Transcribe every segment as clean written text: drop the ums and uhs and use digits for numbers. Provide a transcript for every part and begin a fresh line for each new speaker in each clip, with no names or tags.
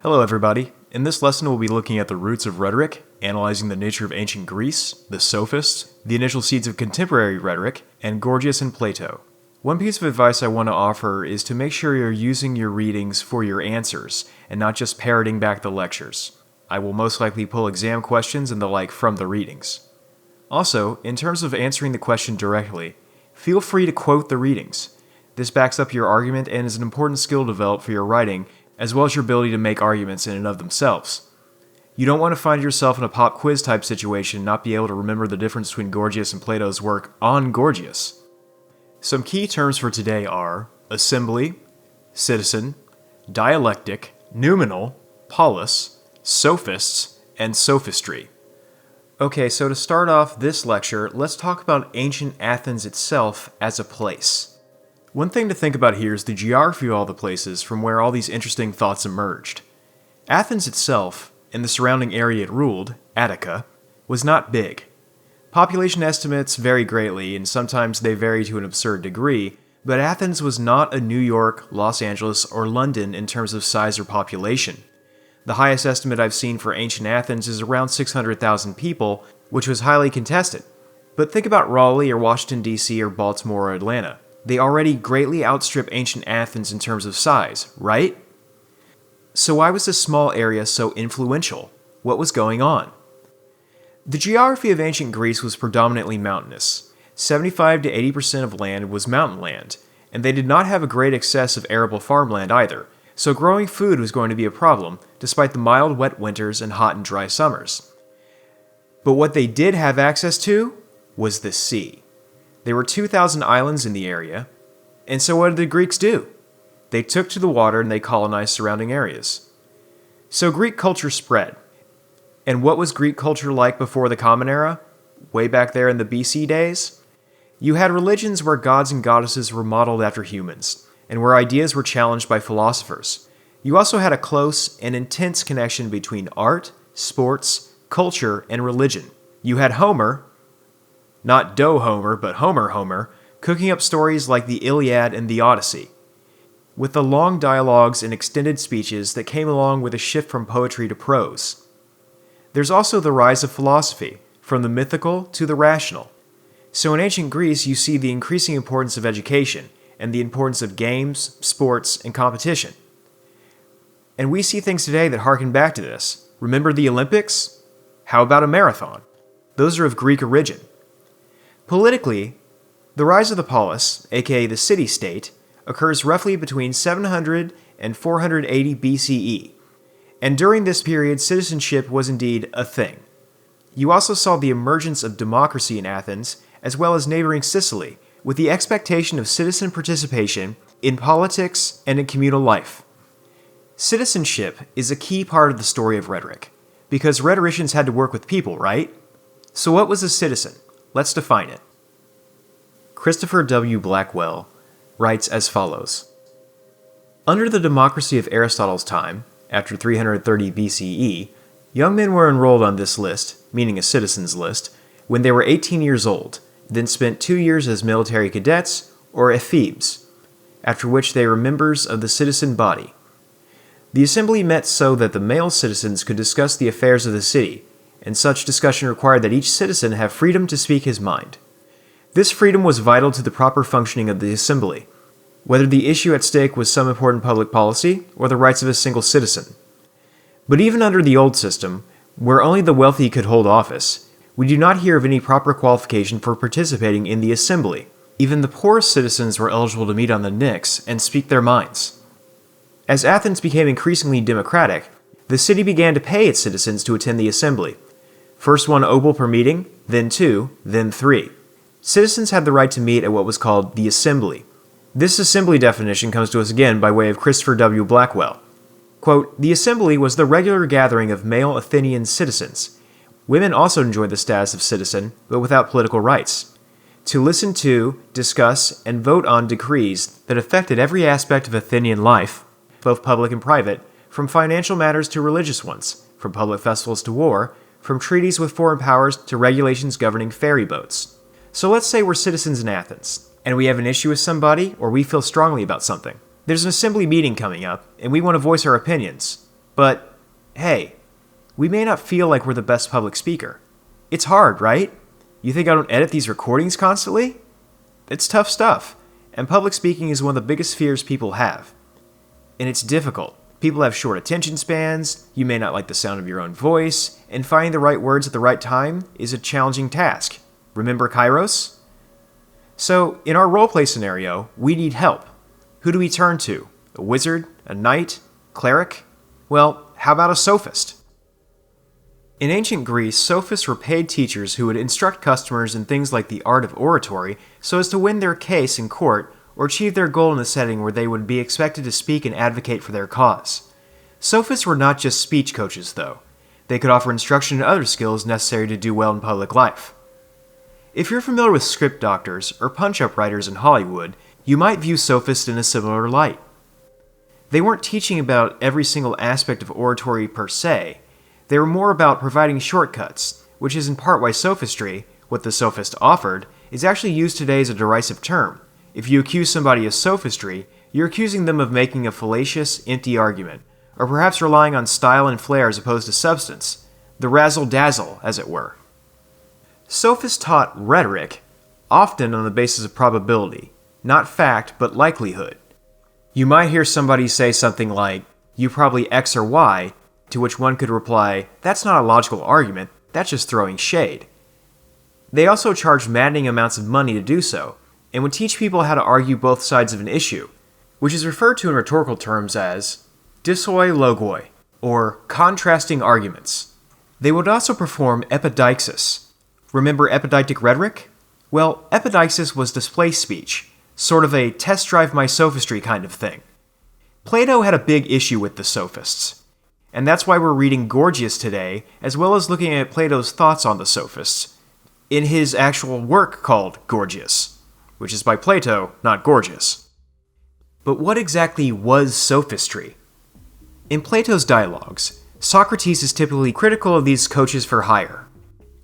Hello everybody. In this lesson we'll be looking at the roots of rhetoric, analyzing the nature of ancient Greece, the Sophists, the initial seeds of contemporary rhetoric, and Gorgias and Plato. One piece of advice I want to offer is to make sure you're using your readings for your answers, and not just parroting back the lectures. I will most likely pull exam questions and the like from the readings. Also, in terms of answering the question directly, feel free to quote the readings. This backs up your argument and is an important skill to develop for your writing, as well as your ability to make arguments in and of themselves. You don't want to find yourself in a pop quiz type situation and not be able to remember the difference between Gorgias and Plato's work on Gorgias. Some key terms for today are assembly, citizen, dialectic, noumenal, polis, sophists, and sophistry. Okay, so to start off this lecture, let's talk about ancient Athens itself as a place. One thing to think about here is the geography of all the places from where all these interesting thoughts emerged. Athens itself, and the surrounding area it ruled, Attica, was not big. Population estimates vary greatly, and sometimes they vary to an absurd degree, but Athens was not a New York, Los Angeles, or London in terms of size or population. The highest estimate I've seen for ancient Athens is around 600,000 people, which was highly contested. But think about Raleigh or Washington, D.C. or Baltimore or Atlanta. They already greatly outstrip ancient Athens in terms of size, right? So why was this small area so influential? What was going on? The geography of ancient Greece was predominantly mountainous. 75 to 80% of land was mountain land, and they did not have a great excess of arable farmland either, so growing food was going to be a problem, despite the mild wet winters and hot and dry summers. But what they did have access to was the sea. There were 2,000 islands in the area, and so what did the Greeks do? They took to the water and they colonized surrounding areas. So Greek culture spread. And what was Greek culture like before the Common Era? Way back there in the BC days? You had religions where gods and goddesses were modeled after humans, and where ideas were challenged by philosophers. You also had a close and intense connection between art, sports, culture, and religion. You had Homer, not Doe Homer, but Homer, cooking up stories like the Iliad and the Odyssey, with the long dialogues and extended speeches that came along with a shift from poetry to prose. There's also the rise of philosophy, from the mythical to the rational. So in ancient Greece, you see the increasing importance of education, and the importance of games, sports, and competition. And we see things today that harken back to this. Remember the Olympics? How about a marathon? Those are of Greek origin. Politically, the rise of the polis, aka the city-state, occurs roughly between 700 and 480 BCE, and during this period citizenship was indeed a thing. You also saw the emergence of democracy in Athens, as well as neighboring Sicily, with the expectation of citizen participation in politics and in communal life. Citizenship is a key part of the story of rhetoric, because rhetoricians had to work with people, right? So what was a citizen? Let's define it. Christopher W. Blackwell writes as follows. Under the democracy of Aristotle's time, after 330 BCE, young men were enrolled on this list, meaning a citizen's list, when they were 18 years old, then spent 2 years as military cadets, or ephebes, after which they were members of the citizen body. The assembly met so that the male citizens could discuss the affairs of the city, and such discussion required that each citizen have freedom to speak his mind. This freedom was vital to the proper functioning of the assembly, whether the issue at stake was some important public policy or the rights of a single citizen. But even under the old system, where only the wealthy could hold office, we do not hear of any proper qualification for participating in the assembly. Even the poorest citizens were eligible to meet on the nix and speak their minds. As Athens became increasingly democratic, the city began to pay its citizens to attend the assembly. First 1 obol per meeting, then 2, then 3. Citizens had the right to meet at what was called the assembly. This assembly definition comes to us again by way of Christopher W. Blackwell. Quote, the assembly was the regular gathering of male Athenian citizens. Women also enjoyed the status of citizen, but without political rights. To listen to, discuss, and vote on decrees that affected every aspect of Athenian life, both public and private, from financial matters to religious ones, from public festivals to war, from treaties with foreign powers to regulations governing ferry boats. So let's say we're citizens in Athens, and we have an issue with somebody, or we feel strongly about something. There's an assembly meeting coming up, and we want to voice our opinions. But, hey, we may not feel like we're the best public speaker. It's hard, right? You think I don't edit these recordings constantly? It's tough stuff, and public speaking is one of the biggest fears people have. And it's difficult. People have short attention spans, you may not like the sound of your own voice, and finding the right words at the right time is a challenging task. Remember Kairos? So, in our roleplay scenario, we need help. Who do we turn to? A wizard? A knight? Cleric? Well, how about a sophist? In ancient Greece, sophists were paid teachers who would instruct customers in things like the art of oratory so as to win their case in court or achieve their goal in a setting where they would be expected to speak and advocate for their cause. Sophists were not just speech coaches, though. They could offer instruction in other skills necessary to do well in public life. If you're familiar with script doctors or punch-up writers in Hollywood, you might view sophists in a similar light. They weren't teaching about every single aspect of oratory per se. They were more about providing shortcuts, which is in part why sophistry, what the sophist offered, is actually used today as a derisive term. If you accuse somebody of sophistry, you're accusing them of making a fallacious, empty argument, or perhaps relying on style and flair as opposed to substance, the razzle-dazzle, as it were. Sophists taught rhetoric, often on the basis of probability, not fact, but likelihood. You might hear somebody say something like, "You probably X or Y," to which one could reply, "That's not a logical argument, that's just throwing shade." They also charged maddening amounts of money to do so, and would teach people how to argue both sides of an issue, which is referred to in rhetorical terms as dissoi logoi, or contrasting arguments. They would also perform epideixis. Remember epideictic rhetoric? Well, epideixis was display speech, sort of a test drive my sophistry kind of thing. Plato had a big issue with the sophists. And that's why we're reading Gorgias today, as well as looking at Plato's thoughts on the sophists, in his actual work called Gorgias, which is by Plato, not Gorgias. But what exactly was sophistry? In Plato's dialogues, Socrates is typically critical of these coaches for hire,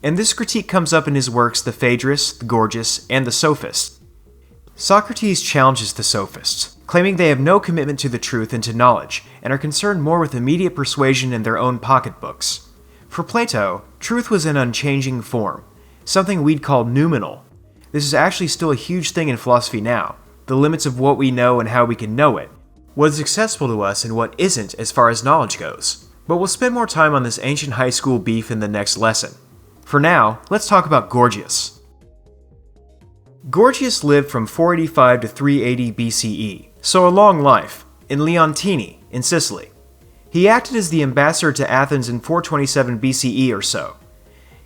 and this critique comes up in his works The Phaedrus, the Gorgias, and the Sophist. Socrates challenges the sophists, claiming they have no commitment to the truth and to knowledge, and are concerned more with immediate persuasion in their own pocketbooks. For Plato, truth was an unchanging form, something we'd call noumenal. This is actually still a huge thing in philosophy now, the limits of what we know and how we can know it, what is accessible to us and what isn't as far as knowledge goes. But we'll spend more time on this ancient high school beef in the next lesson. For now, let's talk about Gorgias. Gorgias lived from 485 to 380 BCE, so a long life, in Leontini, in Sicily. He acted as the ambassador to Athens in 427 BCE or so.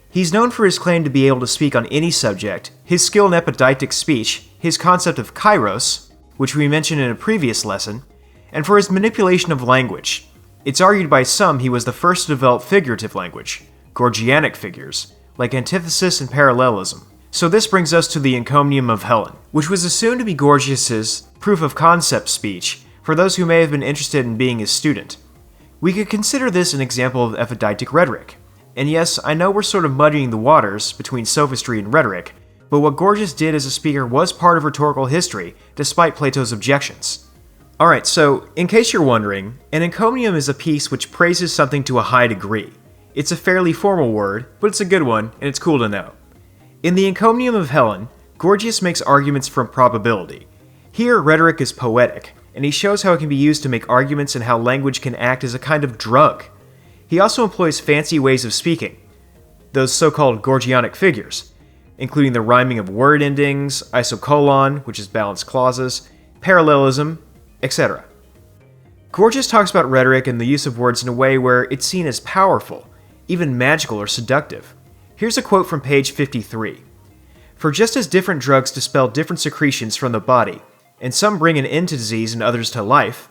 He's known for his claim to be able to speak on any subject, his skill in epideictic speech, his concept of kairos, which we mentioned in a previous lesson, and for his manipulation of language. It's argued by some he was the first to develop figurative language, Gorgianic figures, like antithesis and parallelism. So this brings us to the encomium of Helen, which was assumed to be Gorgias's proof-of-concept speech for those who may have been interested in being his student. We could consider this an example of epideictic rhetoric. And yes, I know we're sort of muddying the waters between sophistry and rhetoric, but what Gorgias did as a speaker was part of rhetorical history, despite Plato's objections. Alright, so in case you're wondering, an encomium is a piece which praises something to a high degree. It's a fairly formal word, but it's a good one, and it's cool to know. In the encomium of Helen, Gorgias makes arguments from probability. Here, rhetoric is poetic, and he shows how it can be used to make arguments and how language can act as a kind of drug. He also employs fancy ways of speaking, those so-called Gorgianic figures, including the rhyming of word endings, isocolon, which is balanced clauses, parallelism, etc. Gorgias talks about rhetoric and the use of words in a way where it's seen as powerful, even magical or seductive. Here's a quote from page 53. "For just as different drugs dispel different secretions from the body, and some bring an end to disease and others to life,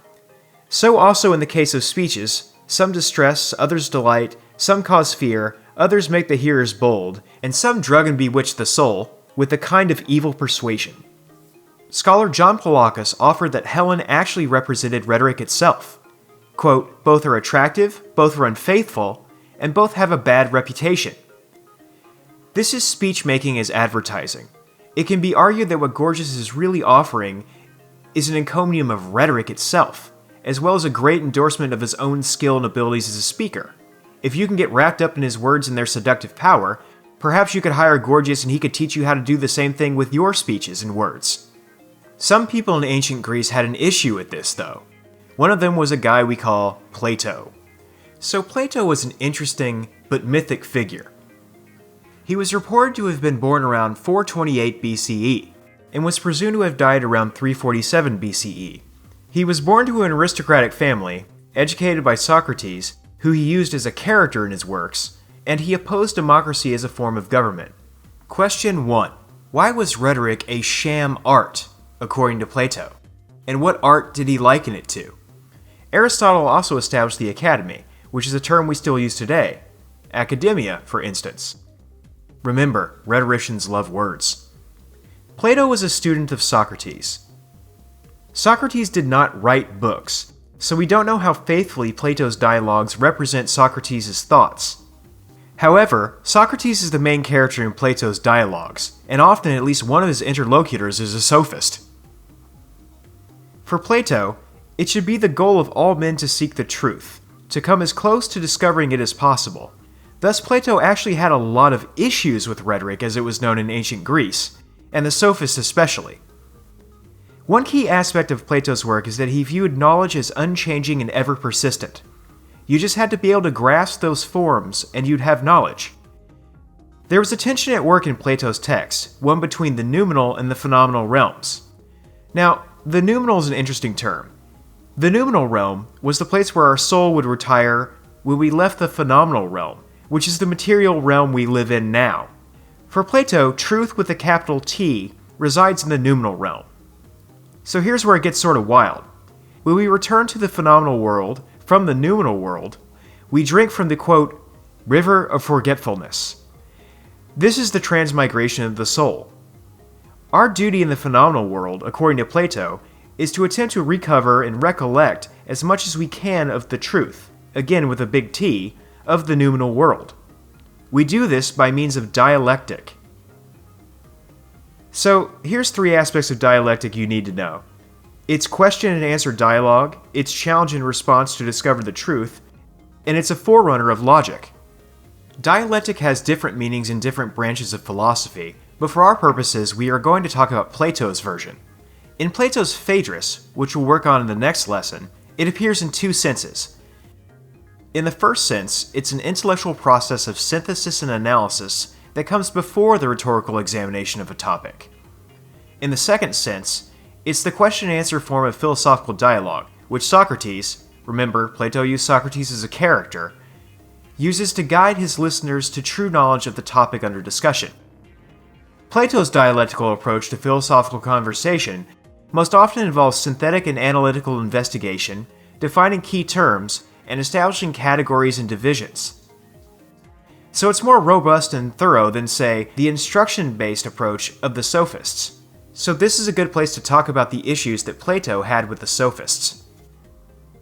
so also in the case of speeches, some distress, others delight, some cause fear, others make the hearers bold, and some drug and bewitch the soul with a kind of evil persuasion." Scholar John Polakis offered that Helen actually represented rhetoric itself. Quote, "Both are attractive, both are unfaithful, and both have a bad reputation." This is speech-making as advertising. It can be argued that what Gorgias is really offering is an encomium of rhetoric itself, as well as a great endorsement of his own skill and abilities as a speaker. If you can get wrapped up in his words and their seductive power, perhaps you could hire Gorgias and he could teach you how to do the same thing with your speeches and words. Some people in ancient Greece had an issue with this, though. One of them was a guy we call Plato. So Plato was an interesting but mythic figure. He was reported to have been born around 428 BCE, and was presumed to have died around 347 BCE. He was born to an aristocratic family, educated by Socrates, who he used as a character in his works, and he opposed democracy as a form of government. Question 1. Why was rhetoric a sham art, according to Plato? And what art did he liken it to? Aristotle also established the academy, which is a term we still use today. Academia, for instance. Remember, rhetoricians love words. Plato was a student of Socrates. Socrates did not write books, so we don't know how faithfully Plato's dialogues represent Socrates' thoughts. However, Socrates is the main character in Plato's dialogues, and often at least one of his interlocutors is a sophist. For Plato, it should be the goal of all men to seek the truth, to come as close to discovering it as possible. Thus, Plato actually had a lot of issues with rhetoric as it was known in ancient Greece, and the Sophists especially. One key aspect of Plato's work is that he viewed knowledge as unchanging and ever persistent. You just had to be able to grasp those forms, and you'd have knowledge. There was a tension at work in Plato's text, one between the noumenal and the phenomenal realms. Now, the noumenal is an interesting term. The noumenal realm was the place where our soul would retire when we left the phenomenal realm, which is the material realm we live in now. For Plato, truth with a capital T resides in the noumenal realm. So here's where it gets sort of wild. When we return to the phenomenal world from the noumenal world, we drink from the, quote, river of forgetfulness. This is the transmigration of the soul. Our duty in the phenomenal world, according to Plato, is to attempt to recover and recollect as much as we can of the truth, again with a big T, of the noumenal world. We do this by means of dialectic. So, here's 3 aspects of dialectic you need to know. It's question and answer dialogue, it's challenge and response to discover the truth, and it's a forerunner of logic. Dialectic has different meanings in different branches of philosophy, but for our purposes, we are going to talk about Plato's version. In Plato's Phaedrus, which we'll work on in the next lesson, it appears in 2 senses. In the first sense, it's an intellectual process of synthesis and analysis that comes before the rhetorical examination of a topic. In the second sense, it's the question-and-answer form of philosophical dialogue, which Socrates, remember Plato used Socrates as a character, uses to guide his listeners to true knowledge of the topic under discussion. Plato's dialectical approach to philosophical conversation most often involves synthetic and analytical investigation, defining key terms, and establishing categories and divisions. So it's more robust and thorough than, say, the instruction-based approach of the Sophists. So this is a good place to talk about the issues that Plato had with the Sophists.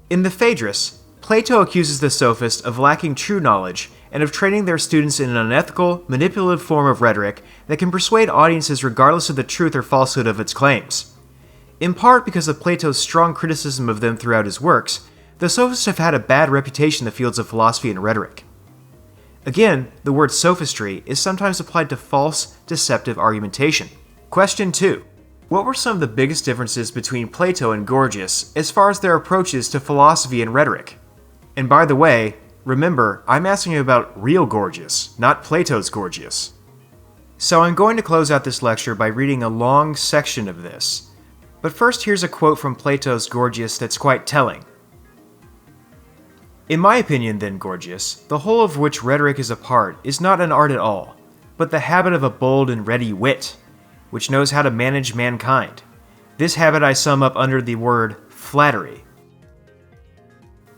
In the Phaedrus, Plato accuses the Sophists of lacking true knowledge and of training their students in an unethical, manipulative form of rhetoric that can persuade audiences regardless of the truth or falsehood of its claims. In part because of Plato's strong criticism of them throughout his works, the Sophists have had a bad reputation in the fields of philosophy and rhetoric. Again, the word sophistry is sometimes applied to false, deceptive argumentation. Question 2. What were some of the biggest differences between Plato and Gorgias as far as their approaches to philosophy and rhetoric? And by the way, remember, I'm asking you about real Gorgias, not Plato's Gorgias. So I'm going to close out this lecture by reading a long section of this. But first, here's a quote from Plato's Gorgias that's quite telling. In my opinion, then, Gorgias, the whole of which rhetoric is a part is not an art at all, but the habit of a bold and ready wit, which knows how to manage mankind. This habit I sum up under the word flattery.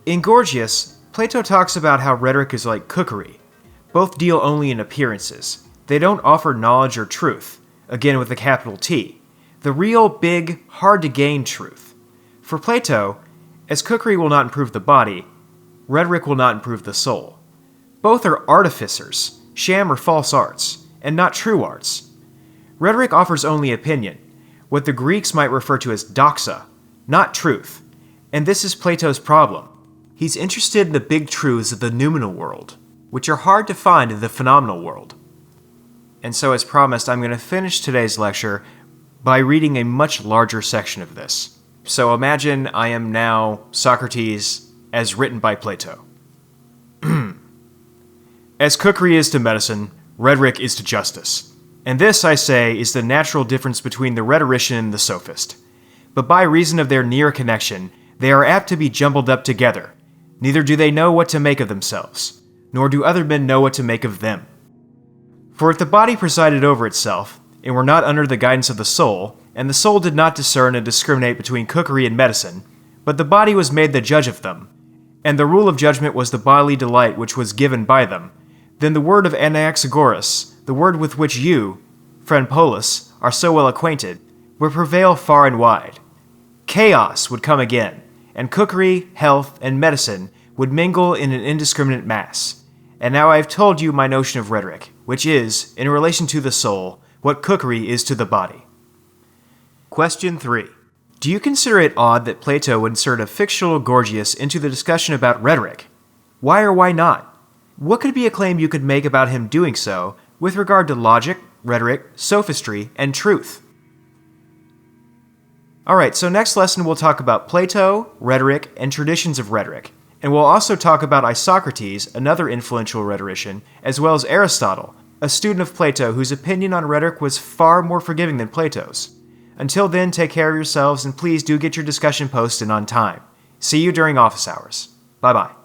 In Gorgias, Plato talks about how rhetoric is like cookery. Both deal only in appearances. They don't offer knowledge or truth, again with a capital T, the real, big, hard-to-gain truth. For Plato, as cookery will not improve the body, rhetoric will not improve the soul. Both are artificers, sham or false arts, and not true arts. Rhetoric offers only opinion, what the Greeks might refer to as doxa, not truth. And this is Plato's problem. He's interested in the big truths of the noumenal world, which are hard to find in the phenomenal world. And so, as promised, I'm going to finish today's lecture by reading a much larger section of this. So imagine I am now Socrates as written by Plato. As cookery is to medicine, rhetoric is to justice. And this, I say, is the natural difference between the rhetorician and the sophist. But by reason of their near connection, they are apt to be jumbled up together. Neither do they know what to make of themselves, nor do other men know what to make of them. For if the body presided over itself, and were not under the guidance of the soul, and the soul did not discern and discriminate between cookery and medicine, but the body was made the judge of them, and the rule of judgment was the bodily delight which was given by them, then the word of Anaxagoras, the word with which you, friend Polus, are so well acquainted, would prevail far and wide. Chaos would come again, and cookery, health, and medicine would mingle in an indiscriminate mass. And now I have told you my notion of rhetoric, which is, in relation to the soul, what cookery is to the body. Question 3. Do you consider it odd that Plato would insert a fictional Gorgias into the discussion about rhetoric? Why or why not? What could be a claim you could make about him doing so with regard to logic, rhetoric, sophistry, and truth? Alright, so next lesson we'll talk about Plato, rhetoric, and traditions of rhetoric. And we'll also talk about Isocrates, another influential rhetorician, as well as Aristotle, a student of Plato whose opinion on rhetoric was far more forgiving than Plato's. Until then, take care of yourselves and please do get your discussion posted on time. See you during office hours. Bye-bye.